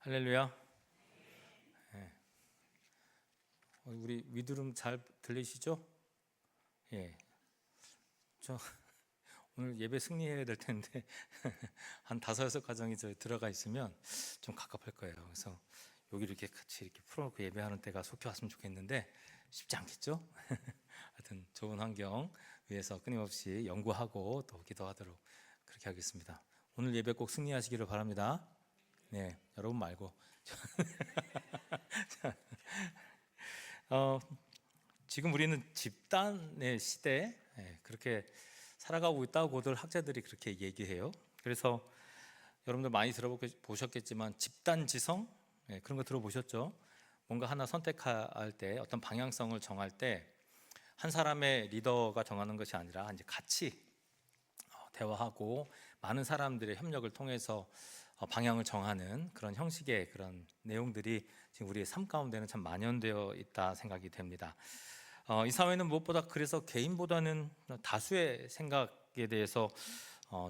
할렐루야. 예. 우리 위드룸 잘 들리시죠? 예. 저 오늘 예배 승리해야 될 텐데 한 5-6가정이 저희 들어가 있으면 좀 갑갑할 거예요. 그래서 여기 이렇게 같이 이렇게 풀어놓고 예배하는 때가 속히 왔으면 좋겠는데 쉽지 않겠죠? 하여튼 좋은 환경 위해서 끊임없이 연구하고 또 기도하도록 그렇게 하겠습니다. 오늘 예배 꼭 승리하시기를 바랍니다. 네, 여러분 말고. 지금 우리는 집단의 시대, 그렇게 살아가고 있다고들 학자들이 그렇게 얘기해요. 그래서 여러분들 많이 들어보셨겠지만 집단지성, 그런 거 들어보셨죠? 뭔가 하나 선택할 때, 어떤 방향성을 정할 때 한 사람의 리더가 정하는 것이 아니라 이제 같이 대화하고 많은 사람들의 협력을 통해서 방향을 정하는 그런 형식의 그런 내용들이 지금 우리의 삶 가운데는 참 만연되어 있다 생각이 됩니다. 이 사회는 무엇보다 그래서 개인보다는 다수의 생각에 대해서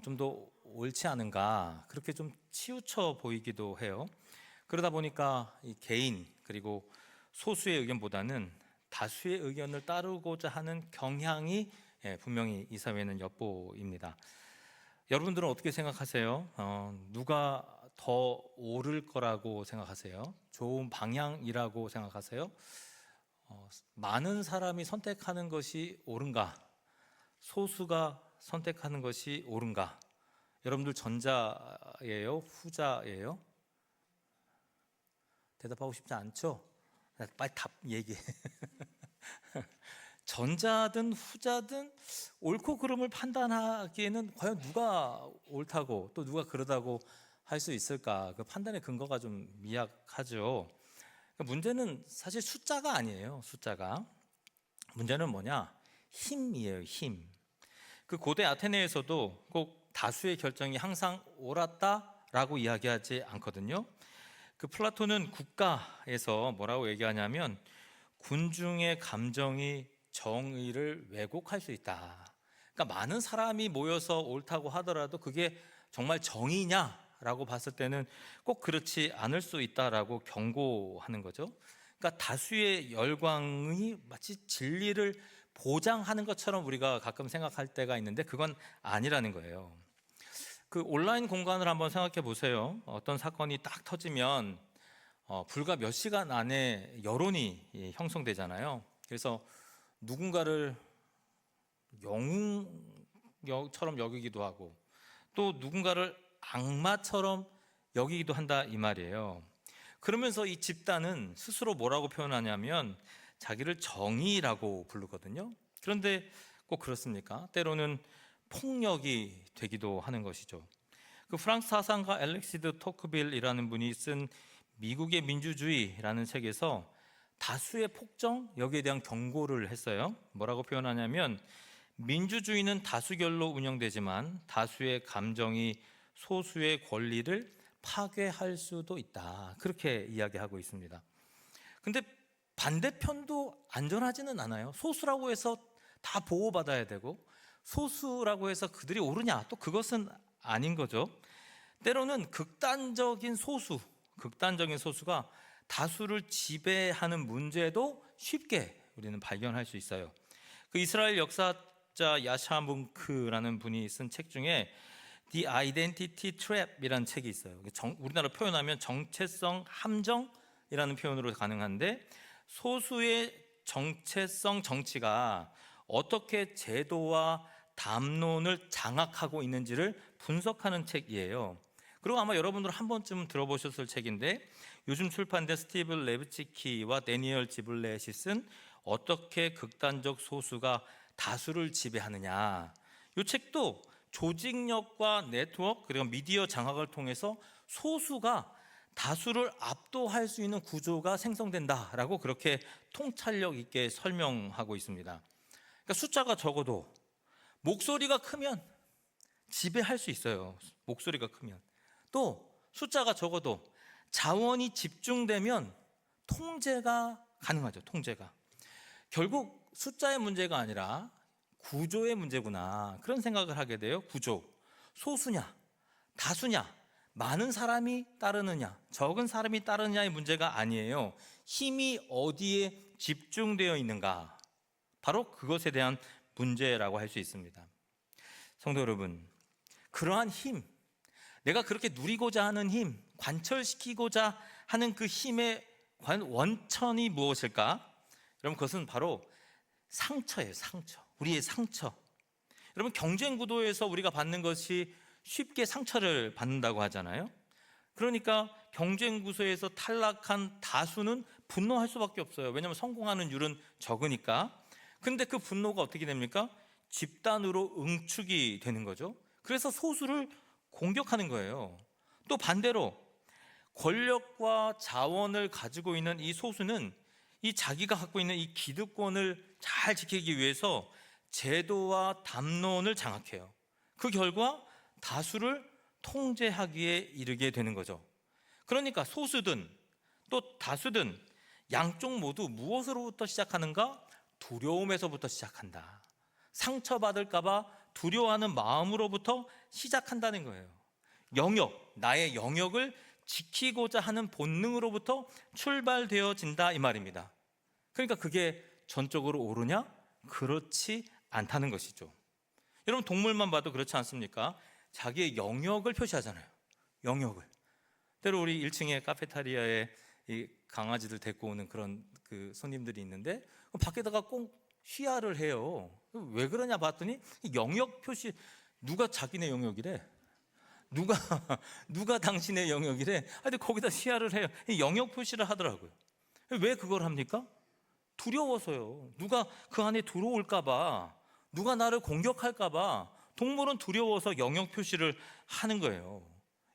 좀 더 옳지 않은가, 그렇게 좀 치우쳐 보이기도 해요. 그러다 보니까 이 개인 그리고 소수의 의견보다는 다수의 의견을 따르고자 하는 경향이 분명히 이 사회는 엿보입니다. 여러분들은 어떻게 생각하세요? 누가 더 옳을 거라고 생각하세요? 좋은 방향이라고 생각하세요? 많은 사람이 선택하는 것이 옳은가? 소수가 선택하는 것이 옳은가? 여러분들 전자예요? 후자예요? 대답하고 싶지 않죠? 빨리 답 얘기해. 전자든 후자든 옳고 그름을 판단하기에는 과연 누가 옳다고 또 누가 그러다고 할 수 있을까? 그 판단의 근거가 좀 미약하죠. 문제는 사실 숫자가 아니에요. 숫자가 문제는 뭐냐? 힘이에요. 힘. 그 고대 아테네에서도 꼭 다수의 결정이 항상 옳았다라고 이야기하지 않거든요. 그 플라톤은 국가에서 뭐라고 얘기하냐면 군중의 감정이 정의를 왜곡할 수 있다. 그러니까 많은 사람이 모여서 옳다고 하더라도 그게 정말 정의냐라고 봤을 때는 꼭 그렇지 않을 수 있다라고 경고하는 거죠. 그러니까 다수의 열광이 마치 진리를 보장하는 것처럼 우리가 가끔 생각할 때가 있는데 그건 아니라는 거예요. 그 온라인 공간을 한번 생각해 보세요. 어떤 사건이 딱 터지면 불과 몇 시간 안에 여론이 형성되잖아요. 그래서 누군가를 영웅처럼 여기기도 하고 또 누군가를 악마처럼 여기기도 한다 이 말이에요. 그러면서 이 집단은 스스로 뭐라고 표현하냐면 자기를 정의라고 부르거든요. 그런데 꼭 그렇습니까? 때로는 폭력이 되기도 하는 것이죠. 그 프랑스 사상가 알렉시드 토크빌이라는 분이 쓴 미국의 민주주의라는 책에서 다수의 폭정, 여기에 대한 경고를 했어요. 뭐라고 표현하냐면 민주주의는 다수결로 운영되지만 다수의 감정이 소수의 권리를 파괴할 수도 있다. 그렇게 이야기하고 있습니다. 근데 반대편도 안전하지는 않아요. 소수라고 해서 다 보호받아야 되고 소수라고 해서 그들이 옳으냐? 또 그것은 아닌 거죠. 때로는 극단적인 소수가 다수를 지배하는 문제도 쉽게 우리는 발견할 수 있어요. 그 이스라엘 역사자 야샤 뭉크라는 분이 쓴 책 중에 The Identity Trap이라는 책이 있어요. 우리나라 표현하면 정체성 함정이라는 표현으로 가능한데 소수의 정체성 정치가 어떻게 제도와 담론을 장악하고 있는지를 분석하는 책이에요. 그리고 아마 여러분들 한 번쯤 들어보셨을 책인데 요즘 출판된 스티브 레브치키와 데니얼 지블렛이 쓴 어떻게 극단적 소수가 다수를 지배하느냐. 이 책도 조직력과 네트워크 그리고 미디어 장악을 통해서 소수가 다수를 압도할 수 있는 구조가 생성된다라고 그렇게 통찰력 있게 설명하고 있습니다. 그러니까 숫자가 적어도 목소리가 크면 지배할 수 있어요. 목소리가 크면. 또 숫자가 적어도 자원이 집중되면 통제가 가능하죠. 통제가. 결국 숫자의 문제가 아니라 구조의 문제구나. 그런 생각을 하게 돼요. 구조. 소수냐, 다수냐, 많은 사람이 따르느냐, 적은 사람이 따르느냐의 문제가 아니에요. 힘이 어디에 집중되어 있는가, 바로 그것에 대한 문제라고 할 수 있습니다. 성도 여러분, 그러한 힘, 내가 그렇게 누리고자 하는 힘, 관철시키고자 하는 그 힘의 원천이 무엇일까? 여러분, 그것은 바로 상처예요. 상처, 우리의 상처. 여러분, 경쟁 구도에서 우리가 받는 것이 쉽게 상처를 받는다고 하잖아요. 그러니까 경쟁 구도에서 탈락한 다수는 분노할 수밖에 없어요. 왜냐하면 성공하는 율은 적으니까. 근데 그 분노가 어떻게 됩니까? 집단으로 응축이 되는 거죠. 그래서 소수를 공격하는 거예요. 또 반대로 권력과 자원을 가지고 있는 이 소수는 이 자기가 갖고 있는 이 기득권을 잘 지키기 위해서 제도와 담론을 장악해요. 그 결과 다수를 통제하기에 이르게 되는 거죠. 그러니까 소수든 또 다수든 양쪽 모두 무엇으로부터 시작하는가? 두려움에서부터 시작한다. 상처받을까봐 두려워하는 마음으로부터 시작한다는 거예요. 영역, 나의 영역을 지키고자 하는 본능으로부터 출발되어진다 이 말입니다. 그러니까 그게 전적으로 옳으냐? 그렇지 않다는 것이죠. 여러분, 동물만 봐도 그렇지 않습니까? 자기의 영역을 표시하잖아요. 영역을. 때로 우리 1층에 카페테리아에 이 강아지들 데리고 오는 그런 그 손님들이 있는데 밖에다가 꼭 쉬야를 해요. 왜 그러냐 봤더니 영역 표시, 누가 자기네 영역이래? 누가 당신의 영역이래? 근데 거기다 시야를 해요. 영역 표시를 하더라고요. 왜 그걸 합니까? 두려워서요. 누가 그 안에 들어올까봐, 누가 나를 공격할까봐 동물은 두려워서 영역 표시를 하는 거예요.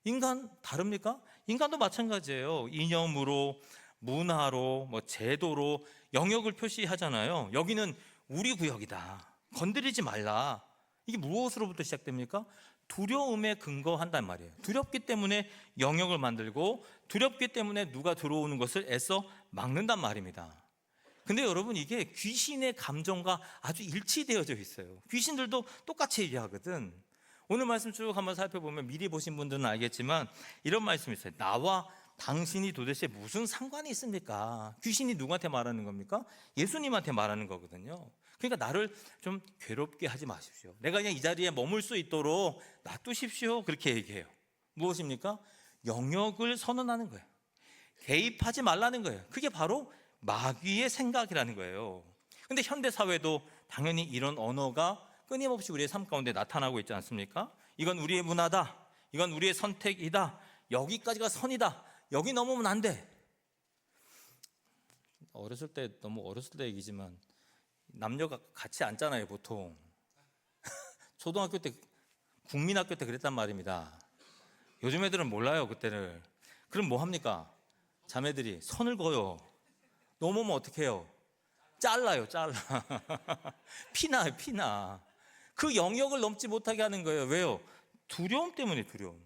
인간 다릅니까? 인간도 마찬가지예요. 이념으로, 문화로, 제도로 영역을 표시하잖아요. 여기는 우리 구역이다. 건드리지 말라. 이게 무엇으로부터 시작됩니까? 두려움에 근거한단 말이에요. 두렵기 때문에 영역을 만들고 두렵기 때문에 누가 들어오는 것을 애써 막는단 말입니다. 근데 여러분, 이게 귀신의 감정과 아주 일치되어져 있어요. 귀신들도 똑같이 얘기하거든. 오늘 말씀 쭉 한번 살펴보면 미리 보신 분들은 알겠지만 이런 말씀이 있어요. 나와 당신이 도대체 무슨 상관이 있습니까? 귀신이 누구한테 말하는 겁니까? 예수님한테 말하는 거거든요. 그러니까 나를 좀 괴롭게 하지 마십시오. 내가 그냥 이 자리에 머물 수 있도록 놔두십시오. 그렇게 얘기해요. 무엇입니까? 영역을 선언하는 거예요. 개입하지 말라는 거예요. 그게 바로 마귀의 생각이라는 거예요. 근데 현대 사회도 당연히 이런 언어가 끊임없이 우리의 삶 가운데 나타나고 있지 않습니까? 이건 우리의 문화다. 이건 우리의 선택이다. 여기까지가 선이다. 여기 넘으면 안 돼. 너무 어렸을 때 얘기지만 남녀가 같이 앉잖아요, 보통. 초등학교 때, 국민학교 때 그랬단 말입니다. 요즘 애들은 몰라요, 그때를. 그럼 뭐 합니까? 자매들이 선을 그어요. 넘으면 어떻게 해요? 잘라요. 피나요, 피나. 그 영역을 넘지 못하게 하는 거예요. 왜요? 두려움 때문에. 두려움.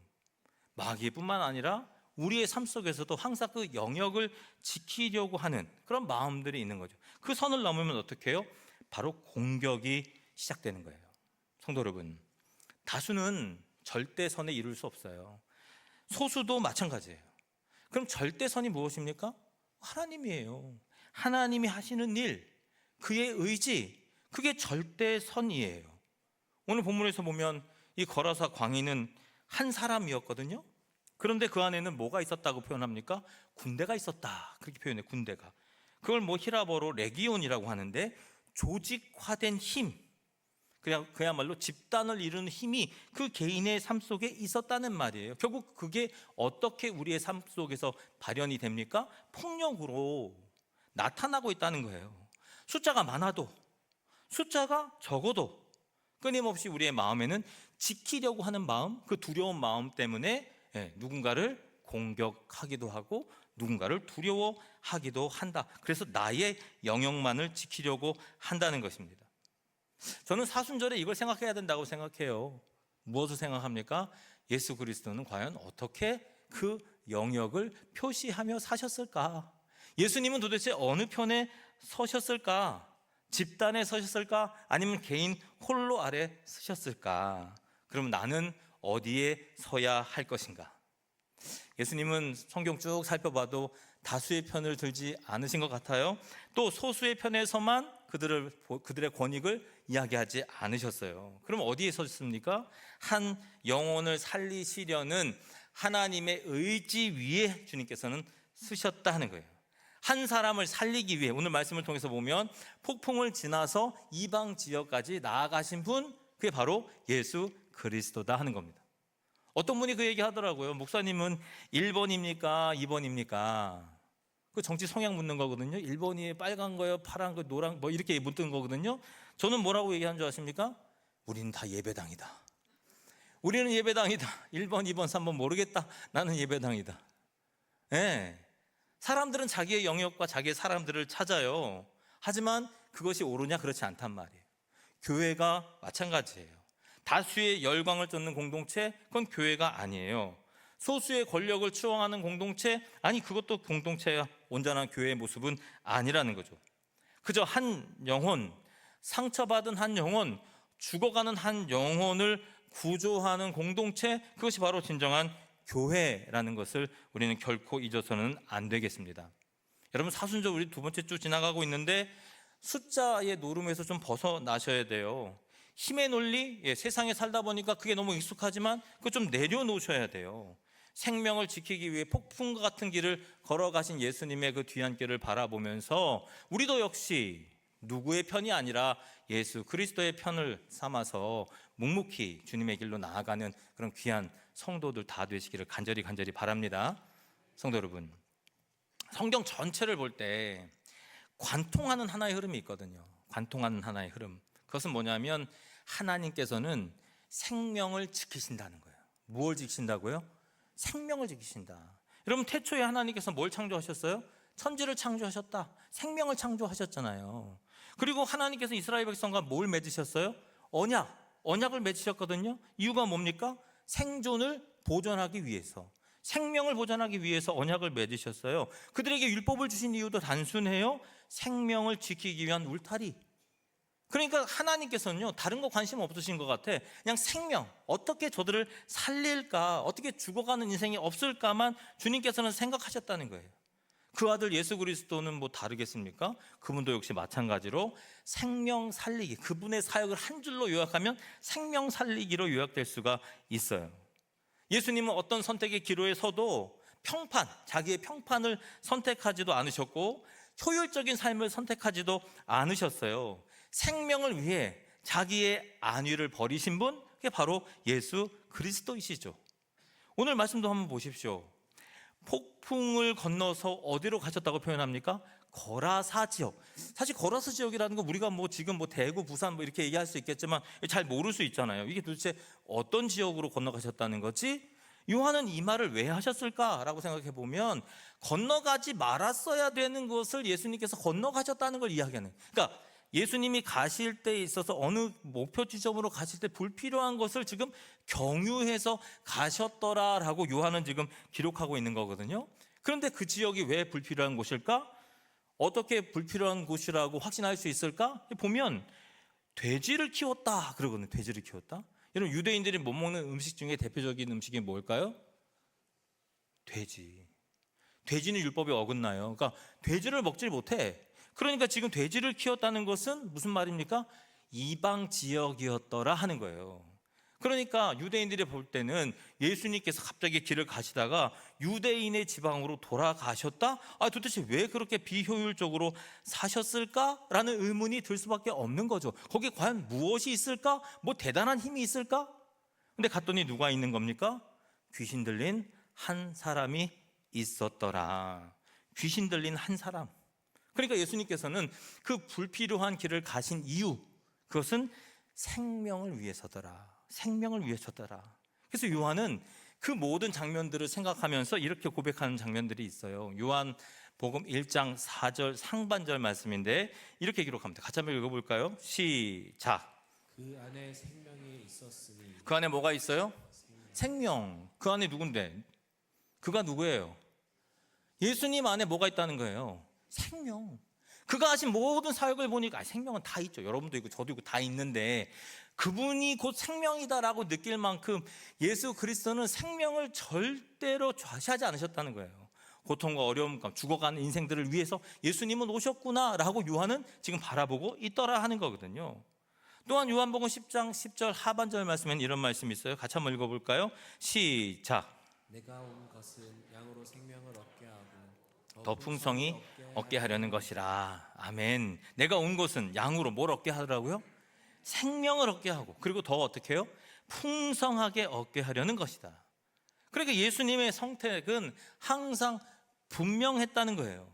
마귀뿐만 아니라 우리의 삶 속에서도 항상 그 영역을 지키려고 하는 그런 마음들이 있는 거죠. 그 선을 넘으면 어떻게 해요? 바로 공격이 시작되는 거예요. 성도 여러분, 다수는 절대선에 이룰 수 없어요. 소수도 마찬가지예요. 그럼 절대선이 무엇입니까? 하나님이에요. 하나님이 하시는 일, 그의 의지, 그게 절대선이에요. 오늘 본문에서 보면 이 거라사 광인은 한 사람이었거든요. 그런데 그 안에는 뭐가 있었다고 표현합니까? 군대가 있었다. 그렇게 표현해요. 군대가. 그걸 히라버로 레기온이라고 하는데 조직화된 힘, 그야말로 집단을 이루는 힘이 그 개인의 삶 속에 있었다는 말이에요. 결국 그게 어떻게 우리의 삶 속에서 발현이 됩니까? 폭력으로 나타나고 있다는 거예요. 숫자가 많아도, 숫자가 적어도 끊임없이 우리의 마음에는 지키려고 하는 마음, 그 두려운 마음 때문에 누군가를 공격하기도 하고 누군가를 두려워하기도 한다. 그래서 나의 영역만을 지키려고 한다는 것입니다. 저는 사순절에 이걸 생각해야 된다고 생각해요. 무엇을 생각합니까? 예수 그리스도는 과연 어떻게 그 영역을 표시하며 사셨을까? 예수님은 도대체 어느 편에 서셨을까? 집단에 서셨을까? 아니면 개인 홀로 아래 서셨을까? 그럼 나는 어디에 서야 할 것인가? 예수님은 성경 쭉 살펴봐도 다수의 편을 들지 않으신 것 같아요. 또 소수의 편에서만 그들의 권익을 이야기하지 않으셨어요. 그럼 어디에 서셨습니까? 한 영혼을 살리시려는 하나님의 의지 위에 주님께서는 쓰셨다 하는 거예요. 한 사람을 살리기 위해, 오늘 말씀을 통해서 보면 폭풍을 지나서 이방 지역까지 나아가신 분, 그게 바로 예수 그리스도다 하는 겁니다. 어떤 분이 그 얘기 하더라고요. 목사님은 1번입니까? 2번입니까? 그 정치 성향 묻는 거거든요. 1번이 빨간 거요, 파란 거, 노란 뭐 이렇게 묻는 거거든요. 저는 뭐라고 얘기한 줄 아십니까? 우리는 다 예배당이다. 우리는 예배당이다. 1번, 2번, 3번 모르겠다. 나는 예배당이다. 네. 사람들은 자기의 영역과 자기의 사람들을 찾아요. 하지만 그것이 옳으냐? 그렇지 않단 말이에요. 교회가 마찬가지예요. 다수의 열광을 쫓는 공동체, 그건 교회가 아니에요. 소수의 권력을 추앙하는 공동체, 아니 그것도 공동체야. 온전한 교회의 모습은 아니라는 거죠. 그저 한 영혼, 상처받은 한 영혼, 죽어가는 한 영혼을 구조하는 공동체, 그것이 바로 진정한 교회라는 것을 우리는 결코 잊어서는 안 되겠습니다. 여러분, 사순절 우리 두 번째 주 지나가고 있는데 숫자의 노름에서 좀 벗어나셔야 돼요. 힘의 논리, 세상에 살다 보니까 그게 너무 익숙하지만 그거 좀 내려놓으셔야 돼요. 생명을 지키기 위해 폭풍과 같은 길을 걸어가신 예수님의 그 뒤안길을 바라보면서 우리도 역시 누구의 편이 아니라 예수 그리스도의 편을 삼아서 묵묵히 주님의 길로 나아가는 그런 귀한 성도들 다 되시기를 간절히 바랍니다. 성도 여러분, 성경 전체를 볼 때 관통하는 하나의 흐름이 있거든요. 관통하는 하나의 흐름. 그것은 뭐냐면 하나님께서는 생명을 지키신다는 거예요. 무엇을 지키신다고요? 생명을 지키신다. 여러분, 태초에 하나님께서 뭘 창조하셨어요? 천지를 창조하셨다. 생명을 창조하셨잖아요. 그리고 하나님께서 이스라엘 백성과 뭘 맺으셨어요? 언약을 맺으셨거든요. 이유가 뭡니까? 생존을 보존하기 위해서, 생명을 보존하기 위해서 언약을 맺으셨어요. 그들에게 율법을 주신 이유도 단순해요. 생명을 지키기 위한 울타리. 그러니까 하나님께서는요, 다른 거 관심 없으신 것 같아. 그냥 생명, 어떻게 저들을 살릴까, 어떻게 죽어가는 인생이 없을까만 주님께서는 생각하셨다는 거예요. 그 아들 예수 그리스도는 뭐 다르겠습니까? 그분도 역시 마찬가지로 생명 살리기, 그분의 사역을 한 줄로 요약하면 생명 살리기로 요약될 수가 있어요. 예수님은 어떤 선택의 기로에 서도 자기의 평판을 선택하지도 않으셨고 효율적인 삶을 선택하지도 않으셨어요. 생명을 위해 자기의 안위를 버리신 분, 그게 바로 예수 그리스도이시죠. 오늘 말씀도 한번 보십시오. 폭풍을 건너서 어디로 가셨다고 표현합니까? 거라사 지역. 사실 거라사 지역이라는 거 우리가 지금 대구, 부산 이렇게 얘기할 수 있겠지만 잘 모를 수 있잖아요. 이게 도대체 어떤 지역으로 건너가셨다는 거지? 요한은 이 말을 왜 하셨을까라고 생각해 보면 건너가지 말았어야 되는 것을 예수님께서 건너가셨다는 걸 이야기하는. 그러니까 예수님이 가실 때에 있어서 어느 목표 지점으로 가실 때 불필요한 것을 지금 경유해서 가셨더라라고 요한은 지금 기록하고 있는 거거든요. 그런데 그 지역이 왜 불필요한 곳일까? 어떻게 불필요한 곳이라고 확신할 수 있을까? 보면 돼지를 키웠다 그러거든요. 돼지를 키웠다. 여러분, 유대인들이 못 먹는 음식 중에 대표적인 음식이 뭘까요? 돼지. 돼지는 율법에 어긋나요. 그러니까 돼지를 먹질 못해. 그러니까 지금 돼지를 키웠다는 것은 무슨 말입니까? 이방 지역이었더라 하는 거예요. 그러니까 유대인들이 볼 때는 예수님께서 갑자기 길을 가시다가 유대인의 지방으로 돌아가셨다? 도대체 왜 그렇게 비효율적으로 사셨을까라는 의문이 들 수밖에 없는 거죠. 거기에 과연 무엇이 있을까? 뭐 대단한 힘이 있을까? 근데 갔더니 누가 있는 겁니까? 귀신 들린 한 사람이 있었더라. 귀신 들린 한 사람. 그러니까 예수님께서는 그 불필요한 길을 가신 이유, 그것은 생명을 위해서더라. 생명을 위해서더라. 그래서 요한은 그 모든 장면들을 생각하면서 이렇게 고백하는 장면들이 있어요. 요한복음 1장 4절 상반절 말씀인데 이렇게 기록합니다. 같이 한번 읽어볼까요? 시작. 그 안에 생명이 있었으니. 그 안에 뭐가 있어요? 생명. 그 안에 누군데? 그가 누구예요? 예수님 안에 뭐가 있다는 거예요? 생명. 그가 하신 모든 사역을 보니까 생명은 다 있죠. 여러분도 있고 저도 있고 다 있는데 그분이 곧 생명이다라고 느낄 만큼 예수 그리스도는 생명을 절대로 좌시하지 않으셨다는 거예요. 고통과 어려움, 죽어가는 인생들을 위해서 예수님은 오셨구나라고 요한은 지금 바라보고 있더라 하는 거거든요. 또한 요한복음 10장 10절 하반절 말씀엔 이런 말씀이 있어요. 같이 한번 읽어볼까요? 시작. 내가 온 것은 양으로 생명을 얻게 하고 더 풍성히 얻게 하려는 것이라. 아멘. 내가 온 것은 양으로 뭘 얻게 하더라고요? 생명을 얻게 하고, 그리고 더 어떻게 해요? 풍성하게 얻게 하려는 것이다. 그러니까 예수님의 선택은 항상 분명했다는 거예요.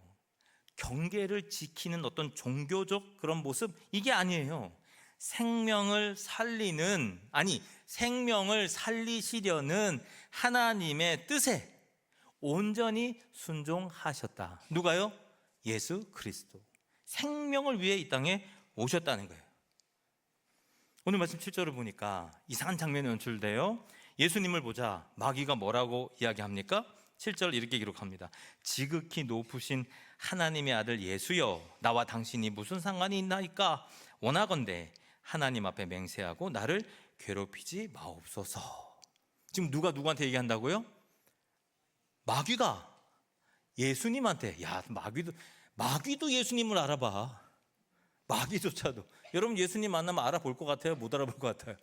경계를 지키는 어떤 종교적 그런 모습, 이게 아니에요. 생명을 살리시려는 하나님의 뜻에 온전히 순종하셨다. 누가요? 예수 그리스도. 생명을 위해 이 땅에 오셨다는 거예요. 오늘 말씀 7절을 보니까 이상한 장면이 연출돼요. 예수님을 보자 마귀가 뭐라고 이야기합니까? 7절 이렇게 기록합니다. 지극히 높으신 하나님의 아들 예수여, 나와 당신이 무슨 상관이 있나이까? 원하건대 하나님 앞에 맹세하고 나를 괴롭히지 마옵소서. 지금 누가 누구한테 얘기한다고요? 마귀가 예수님한테. 야, 마귀도 예수님을 알아봐. 마귀조차도. 여러분 예수님 만나면 알아볼 것 같아요? 못 알아볼 것 같아요?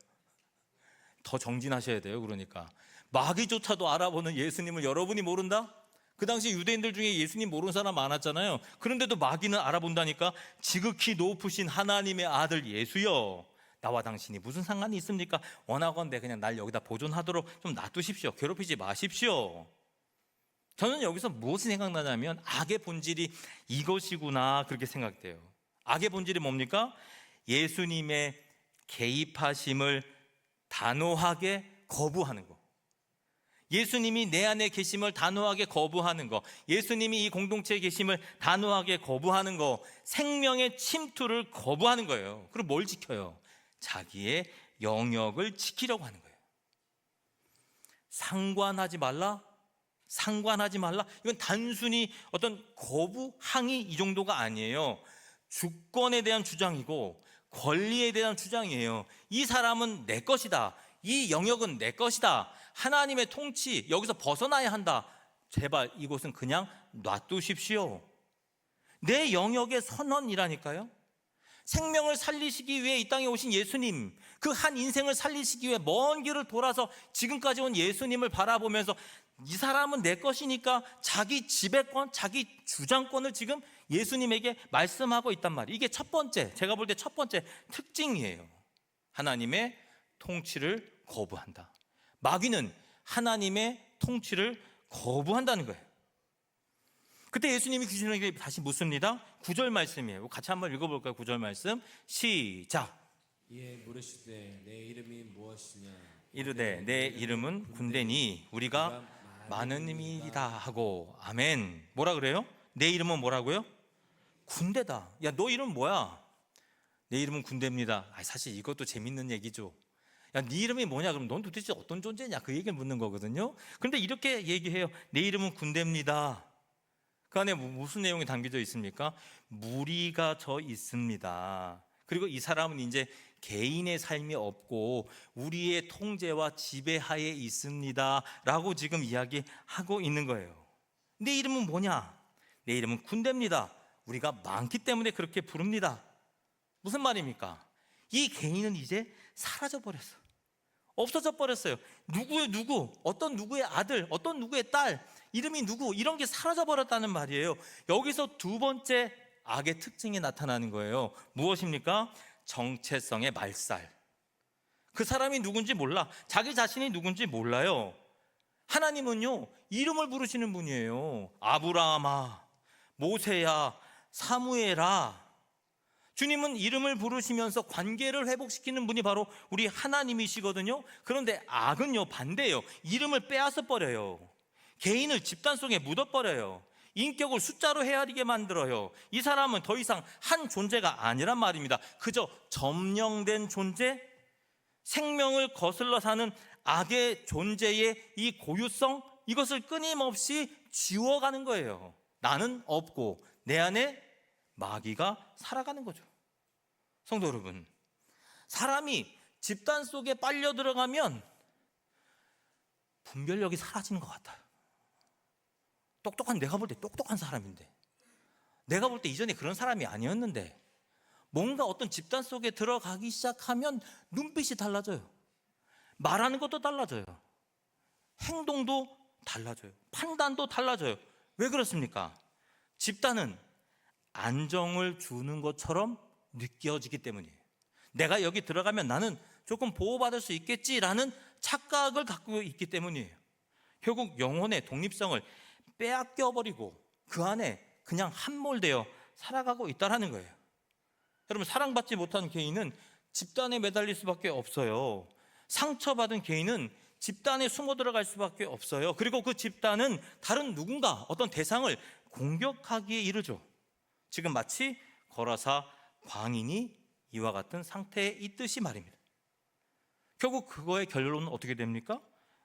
더 정진하셔야 돼요. 그러니까 마귀조차도 알아보는 예수님을 여러분이 모른다? 그 당시 유대인들 중에 예수님 모르는 사람 많았잖아요. 그런데도 마귀는 알아본다니까. 지극히 높으신 하나님의 아들 예수여, 나와 당신이 무슨 상관이 있습니까? 원하건대 그냥 날 여기다 보존하도록 좀 놔두십시오. 괴롭히지 마십시오. 저는 여기서 무엇이 생각나냐면 악의 본질이 이것이구나, 그렇게 생각돼요. 악의 본질이 뭡니까? 예수님의 개입하심을 단호하게 거부하는 거. 예수님이 내 안에 계심을 단호하게 거부하는 거, 예수님이 이 공동체에 계심을 단호하게 거부하는 거, 생명의 침투를 거부하는 거예요. 그리고 뭘 지켜요? 자기의 영역을 지키려고 하는 거예요. 상관하지 말라? 이건 단순히 어떤 거부, 항의 이 정도가 아니에요. 주권에 대한 주장이고 권리에 대한 주장이에요. 이 사람은 내 것이다. 이 영역은 내 것이다. 하나님의 통치, 여기서 벗어나야 한다. 제발 이곳은 그냥 놔두십시오. 내 영역의 선언이라니까요. 생명을 살리시기 위해 이 땅에 오신 예수님, 그 한 인생을 살리시기 위해 먼 길을 돌아서 지금까지 온 예수님을 바라보면서 이 사람은 내 것이니까 자기 지배권, 자기 주장권을 지금 예수님에게 말씀하고 있단 말이에요. 이게 첫 번째, 제가 볼 때 첫 번째 특징이에요. 하나님의 통치를 거부한다. 마귀는 하나님의 통치를 거부한다는 거예요. 그때 예수님이 귀신에게 다시 묻습니다. 9절 말씀이에요. 같이 한번 읽어볼까요? 9절 말씀 시작. 이에 물으시되 내 이름이 무엇이냐? 이르되 내 이름은 군대니 우리가 많은 이이다 하고. 아멘. 뭐라 그래요? 내 이름은 뭐라고요? 군대다. 야, 너 이름 뭐야? 내 이름은 군대입니다. 사실 이것도 재밌는 얘기죠. 야, 네 이름이 뭐냐? 그럼 넌 도대체 어떤 존재냐? 그 얘기를 묻는 거거든요. 그런데 이렇게 얘기해요. 내 이름은 군대입니다. 그 안에 무슨 내용이 담겨져 있습니까? 무리가 저 있습니다. 그리고 이 사람은 이제 개인의 삶이 없고 우리의 통제와 지배하에 있습니다 라고 지금 이야기하고 있는 거예요. 내 이름은 뭐냐? 내 이름은 군대입니다. 우리가 많기 때문에 그렇게 부릅니다. 무슨 말입니까? 이 개인은 이제 사라져 버렸어. 없어져 버렸어요. 누구의 누구, 어떤 누구의 아들, 어떤 누구의 딸, 이름이 누구, 이런 게 사라져 버렸다는 말이에요. 여기서 두 번째 악의 특징이 나타나는 거예요. 무엇입니까? 정체성의 말살. 그 사람이 누군지 몰라. 자기 자신이 누군지 몰라요. 하나님은요, 이름을 부르시는 분이에요. 아브라함아, 모세야, 사무엘아. 주님은 이름을 부르시면서 관계를 회복시키는 분이 바로 우리 하나님이시거든요. 그런데 악은요, 반대예요. 이름을 빼앗아 버려요. 개인을 집단 속에 묻어버려요. 인격을 숫자로 헤아리게 만들어요. 이 사람은 더 이상 한 존재가 아니란 말입니다. 그저 점령된 존재, 생명을 거슬러 사는 악의 존재의 이 고유성, 이것을 끊임없이 지워가는 거예요. 나는 없고 내 안에 마귀가 살아가는 거죠. 성도 여러분, 사람이 집단 속에 빨려 들어가면 분별력이 사라지는 것 같아요. 내가 볼 때 똑똑한 사람인데, 내가 볼 때 이전에 그런 사람이 아니었는데, 뭔가 어떤 집단 속에 들어가기 시작하면 눈빛이 달라져요. 말하는 것도 달라져요. 행동도 달라져요. 판단도 달라져요. 왜 그렇습니까? 집단은 안정을 주는 것처럼 느껴지기 때문이에요. 내가 여기 들어가면 나는 조금 보호받을 수 있겠지라는 착각을 갖고 있기 때문이에요. 결국 영혼의 독립성을 빼앗겨버리고 그 안에 그냥 함몰되어 살아가고 있다는 거예요. 여러분, 사랑받지 못한 개인은 집단에 매달릴 수밖에 없어요. 상처받은 개인은 집단에 숨어 들어갈 수밖에 없어요. 그리고 그 집단은 다른 누군가, 어떤 대상을 공격하기에 이르죠. 지금 마치 거라사 광인이 이와 같은 상태에 있듯이 말입니다. 결국 그거의 결론은 어떻게 됩니까?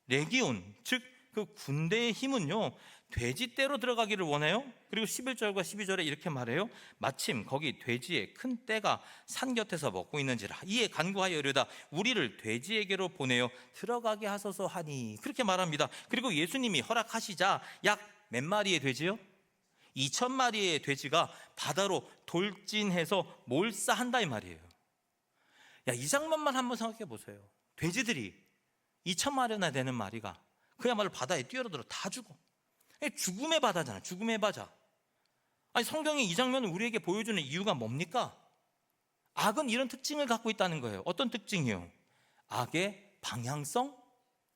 레기온, 즉 그 군대의 힘은요, 돼지떼로 들어가기를 원해요. 그리고 11절과 12절에 이렇게 말해요. 마침 거기 돼지의 큰 떼가 산 곁에서 먹고 있는지라 이에 간구하여 이르다 우리를 돼지에게로 보내어 들어가게 하소서 하니, 그렇게 말합니다. 그리고 예수님이 허락하시자 약 몇 마리의 돼지요? 2,000마리의 돼지가 바다로 돌진해서 몰사한다 이 말이에요. 이 장면만 한번 생각해 보세요. 돼지들이 2,000마리나 되는 마리가 그야말로 바다에 뛰어들어 다 죽어. 죽음의 바다잖아. 죽음의 바다. 아니, 성경이 이 장면을 우리에게 보여주는 이유가 뭡니까? 악은 이런 특징을 갖고 있다는 거예요. 어떤 특징이요? 악의 방향성?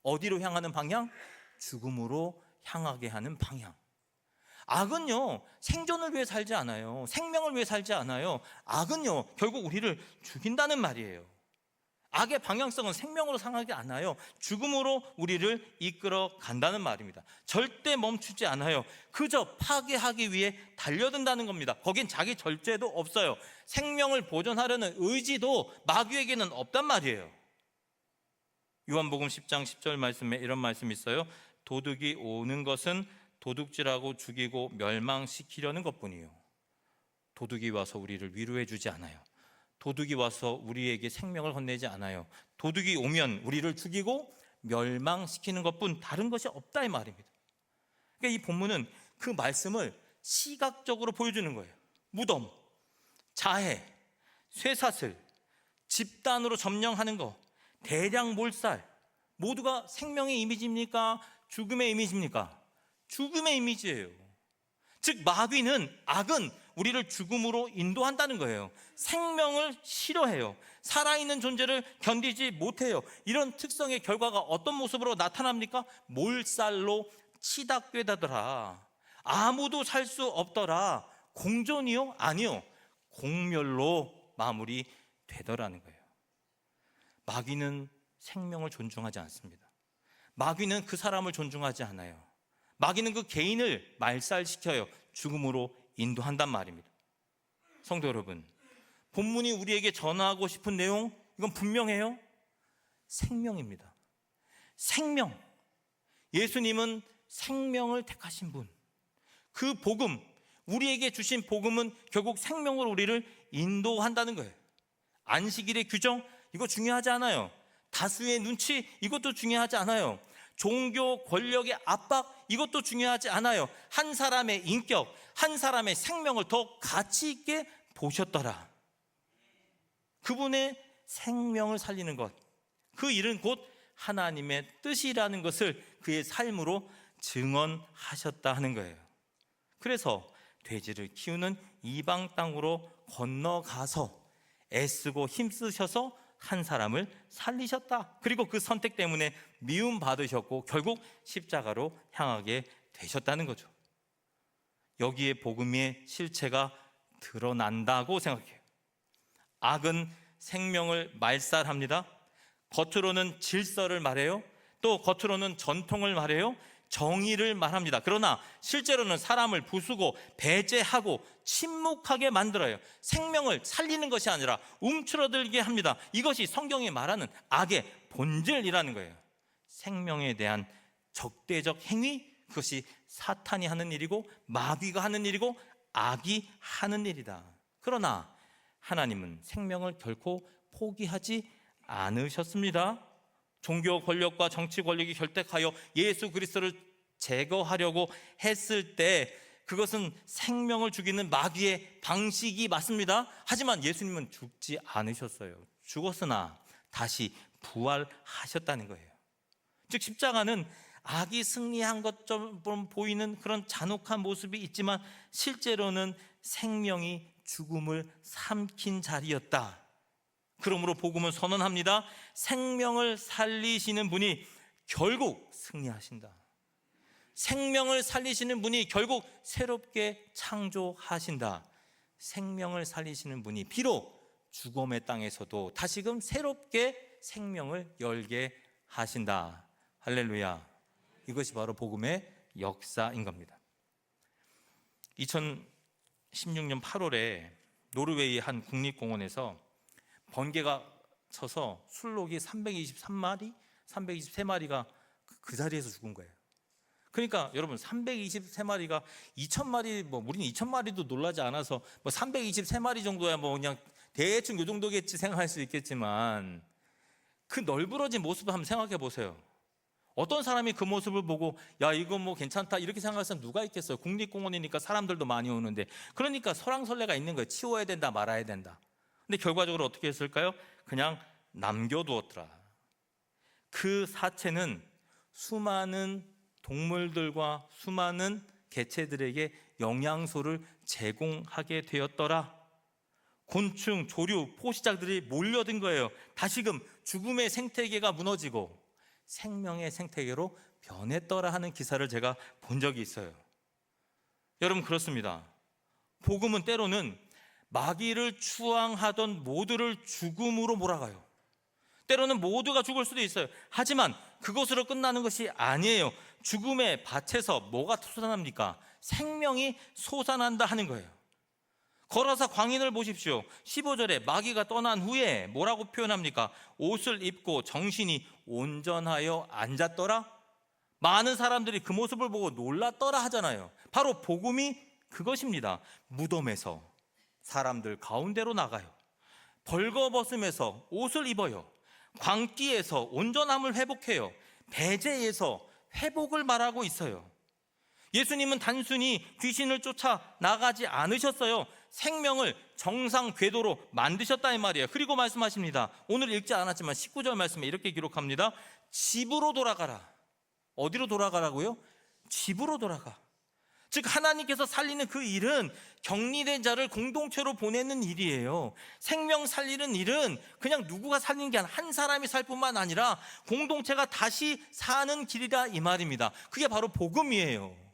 어디로 향하는 방향? 죽음으로 향하게 하는 방향. 악은요, 생존을 위해 살지 않아요. 생명을 위해 살지 않아요. 악은요, 결국 우리를 죽인다는 말이에요. 악의 방향성은 생명으로 상하지 않아요. 죽음으로 우리를 이끌어 간다는 말입니다. 절대 멈추지 않아요. 그저 파괴하기 위해 달려든다는 겁니다. 거긴 자기 절제도 없어요. 생명을 보존하려는 의지도 마귀에게는 없단 말이에요. 요한복음 10장 10절 말씀에 이런 말씀이 있어요. 도둑이 오는 것은 도둑질하고 죽이고 멸망시키려는 것뿐이요, 도둑이 와서 우리를 위로해 주지 않아요. 도둑이 와서 우리에게 생명을 건네지 않아요. 도둑이 오면 우리를 죽이고 멸망시키는 것뿐 다른 것이 없다 이 말입니다. 그러니까 이 본문은 그 말씀을 시각적으로 보여주는 거예요. 무덤, 자해, 쇠사슬, 집단으로 점령하는 거, 대량 몰살, 모두가 생명의 이미지입니까? 죽음의 이미지입니까? 죽음의 이미지예요. 즉 마귀는, 악은 우리를 죽음으로 인도한다는 거예요. 생명을 싫어해요. 살아있는 존재를 견디지 못해요. 이런 특성의 결과가 어떤 모습으로 나타납니까? 몰살로 치닫게되더라. 아무도 살 수 없더라. 공존이요? 아니요, 공멸로 마무리되더라는 거예요. 마귀는 생명을 존중하지 않습니다. 마귀는 그 사람을 존중하지 않아요. 마귀는 그 개인을 말살시켜요. 죽음으로 인도한단 말입니다. 성도 여러분, 본문이 우리에게 전하고 싶은 내용, 이건 분명해요. 생명입니다. 생명. 예수님은 생명을 택하신 분. 그 복음, 우리에게 주신 복음은 결국 생명으로 우리를 인도한다는 거예요. 안식일의 규정, 이거 중요하지 않아요. 다수의 눈치, 이것도 중요하지 않아요. 종교 권력의 압박, 이것도 중요하지 않아요. 한 사람의 인격, 한 사람의 생명을 더 가치 있게 보셨더라. 그분의 생명을 살리는 것, 그 일은 곧 하나님의 뜻이라는 것을 그의 삶으로 증언하셨다 하는 거예요. 그래서 돼지를 키우는 이방 땅으로 건너가서 애쓰고 힘쓰셔서 한 사람을 살리셨다. 그리고 그 선택 때문에 미움 받으셨고 결국 십자가로 향하게 되셨다는 거죠. 여기에 복음의 실체가 드러난다고 생각해요. 악은 생명을 말살합니다. 겉으로는 질서를 말해요. 또 겉으로는 전통을 말해요. 정의를 말합니다. 그러나 실제로는 사람을 부수고 배제하고 침묵하게 만들어요. 생명을 살리는 것이 아니라 움츠러들게 합니다. 이것이 성경이 말하는 악의 본질이라는 거예요. 생명에 대한 적대적 행위, 그것이 사탄이 하는 일이고 마귀가 하는 일이고 악이 하는 일이다. 그러나 하나님은 생명을 결코 포기하지 않으셨습니다. 종교 권력과 정치 권력이 결탁하여 예수 그리스도를 제거하려고 했을 때 그것은 생명을 죽이는 마귀의 방식이 맞습니다. 하지만 예수님은 죽지 않으셨어요. 죽었으나 다시 부활하셨다는 거예요. 즉 십자가는 악이 승리한 것처럼 보이는 그런 잔혹한 모습이 있지만 실제로는 생명이 죽음을 삼킨 자리였다. 그러므로 복음은 선언합니다. 생명을 살리시는 분이 결국 승리하신다. 생명을 살리시는 분이 결국 새롭게 창조하신다. 생명을 살리시는 분이 비록 죽음의 땅에서도 다시금 새롭게 생명을 열게 하신다. 할렐루야. 이것이 바로 복음의 역사인 겁니다. 2016년 8월에 노르웨이 한 국립공원에서 번개가 쳐서 술록이 323마리가 그 자리에서 죽은 거예요. 그러니까 여러분 323마리가 2000마리 우리는 2000마리도 놀라지 않아서 323마리 정도야 그냥 대충 요 정도겠지 생각할 수 있겠지만 그 널브러진 모습을 한번 생각해 보세요. 어떤 사람이 그 모습을 보고 야 이거 괜찮다 이렇게 생각할 사람 누가 있겠어요? 국립공원이니까 사람들도 많이 오는데 그러니까 설왕설래가 있는 거예요. 치워야 된다 말아야 된다. 근데 결과적으로 어떻게 했을까요? 그냥 남겨두었더라. 그 사체는 수많은 동물들과 수많은 개체들에게 영양소를 제공하게 되었더라. 곤충, 조류, 포식자들이 몰려든 거예요. 다시금 죽음의 생태계가 무너지고 생명의 생태계로 변했더라 하는 기사를 제가 본 적이 있어요. 여러분 그렇습니다. 복음은 때로는 마귀를 추앙하던 모두를 죽음으로 몰아가요. 때로는 모두가 죽을 수도 있어요. 하지만 그것으로 끝나는 것이 아니에요. 죽음의 밭에서 뭐가 솟아납니까? 생명이 솟아난다 하는 거예요. 거라사 광인을 보십시오. 15절에 마귀가 떠난 후에 뭐라고 표현합니까? 옷을 입고 정신이 온전하여 앉았더라. 많은 사람들이 그 모습을 보고 놀랐더라 하잖아요. 바로 복음이 그것입니다. 무덤에서 사람들 가운데로 나가요. 벌거벗음에서 옷을 입어요. 광기에서 온전함을 회복해요. 배제에서 회복을 말하고 있어요. 예수님은 단순히 귀신을 쫓아 나가지 않으셨어요. 생명을 정상 궤도로 만드셨다 이 말이에요. 그리고 말씀하십니다. 오늘 읽지 않았지만 19절 말씀에 이렇게 기록합니다. 집으로 돌아가라. 어디로 돌아가라고요? 집으로 돌아가. 즉 하나님께서 살리는 그 일은 격리된 자를 공동체로 보내는 일이에요. 생명 살리는 일은 그냥 누구가 살리는 게 아니라 한 사람이 살 뿐만 아니라 공동체가 다시 사는 길이다 이 말입니다. 그게 바로 복음이에요.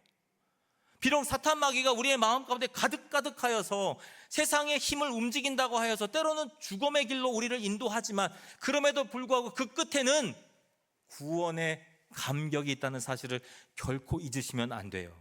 비록 사탄 마귀가 우리의 마음 가운데 가득가득하여서 세상의 힘을 움직인다고 하여서 때로는 죽음의 길로 우리를 인도하지만 그럼에도 불구하고 그 끝에는 구원의 감격이 있다는 사실을 결코 잊으시면 안 돼요.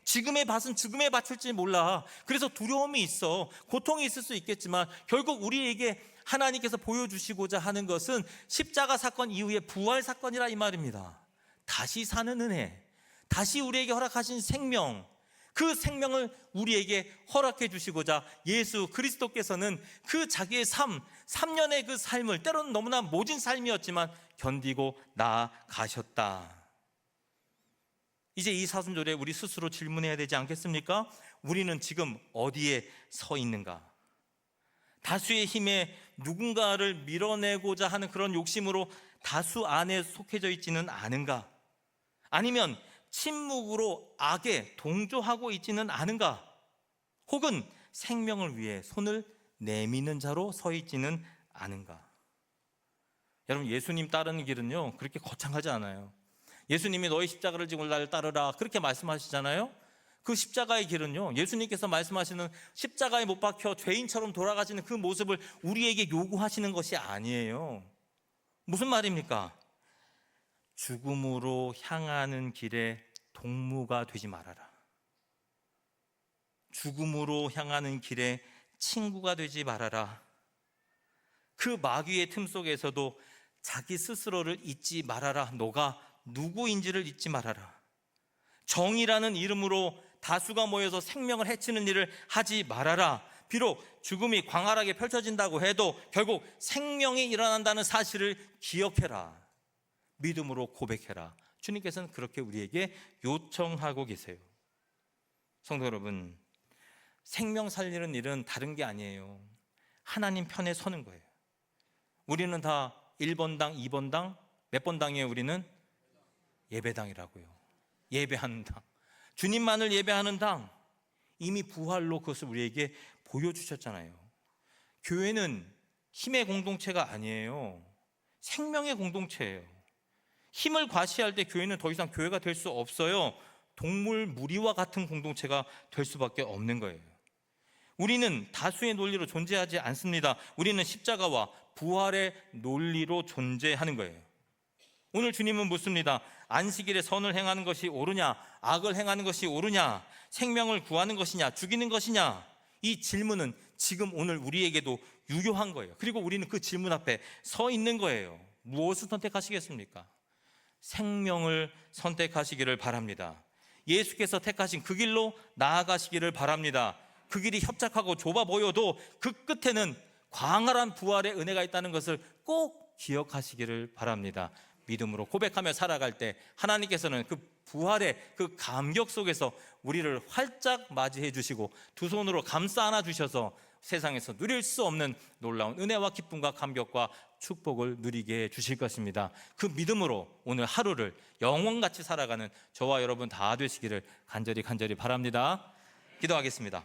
지금의 밭은 죽음의 밭일지 몰라. 그래서 두려움이 있어. 고통이 있을 수 있겠지만 결국 우리에게 하나님께서 보여주시고자 하는 것은 십자가 사건 이후의 부활 사건이라 이 말입니다. 다시 사는 은혜, 다시 우리에게 허락하신 생명, 그 생명을 우리에게 허락해 주시고자 예수 그리스도께서는 그 자기의 3년의 그 삶을 때로는 너무나 모진 삶이었지만 견디고 나아가셨다. 이제 이 사순절에 우리 스스로 질문해야 되지 않겠습니까? 우리는 지금 어디에 서 있는가? 다수의 힘에 누군가를 밀어내고자 하는 그런 욕심으로 다수 안에 속해져 있지는 않은가? 아니면 침묵으로 악에 동조하고 있지는 않은가? 혹은 생명을 위해 손을 내미는 자로 서 있지는 않은가? 여러분 예수님 따르는 길은요 그렇게 거창하지 않아요. 예수님이 너희 십자가를 지고 나를 따르라 그렇게 말씀하시잖아요. 그 십자가의 길은요 예수님께서 말씀하시는 십자가에 못 박혀 죄인처럼 돌아가시는 그 모습을 우리에게 요구하시는 것이 아니에요. 무슨 말입니까? 죽음으로 향하는 길에 동무가 되지 말아라. 죽음으로 향하는 길에 친구가 되지 말아라. 그 마귀의 틈 속에서도 자기 스스로를 잊지 말아라. 너가 누구인지를 잊지 말아라. 정의라는 이름으로 다수가 모여서 생명을 해치는 일을 하지 말아라. 비록 죽음이 광활하게 펼쳐진다고 해도 결국 생명이 일어난다는 사실을 기억해라. 믿음으로 고백해라. 주님께서는 그렇게 우리에게 요청하고 계세요. 성도 여러분, 생명 살리는 일은 다른 게 아니에요. 하나님 편에 서는 거예요. 우리는 다 1번당, 2번당, 몇 번당이에요? 우리는 예배당이라고요. 예배하는 당, 주님만을 예배하는 당. 이미 부활로 그것을 우리에게 보여주셨잖아요. 교회는 힘의 공동체가 아니에요. 생명의 공동체예요. 힘을 과시할 때 교회는 더 이상 교회가 될 수 없어요. 동물 무리와 같은 공동체가 될 수밖에 없는 거예요. 우리는 다수의 논리로 존재하지 않습니다. 우리는 십자가와 부활의 논리로 존재하는 거예요. 오늘 주님은 묻습니다. 안식일에 선을 행하는 것이 옳으냐, 악을 행하는 것이 옳으냐, 생명을 구하는 것이냐, 죽이는 것이냐. 이 질문은 지금 오늘 우리에게도 유효한 거예요. 그리고 우리는 그 질문 앞에 서 있는 거예요. 무엇을 선택하시겠습니까? 생명을 선택하시기를 바랍니다. 예수께서 택하신 그 길로 나아가시기를 바랍니다. 그 길이 협착하고 좁아 보여도 그 끝에는 광활한 부활의 은혜가 있다는 것을 꼭 기억하시기를 바랍니다. 믿음으로 고백하며 살아갈 때 하나님께서는 그 부활의 그 감격 속에서 우리를 활짝 맞이해 주시고 두 손으로 감싸 안아 주셔서 세상에서 누릴 수 없는 놀라운 은혜와 기쁨과 감격과 축복을 누리게 해 주실 것입니다. 그 믿음으로 오늘 하루를 영원같이 살아가는 저와 여러분 다 되시기를 간절히 바랍니다. 기도하겠습니다.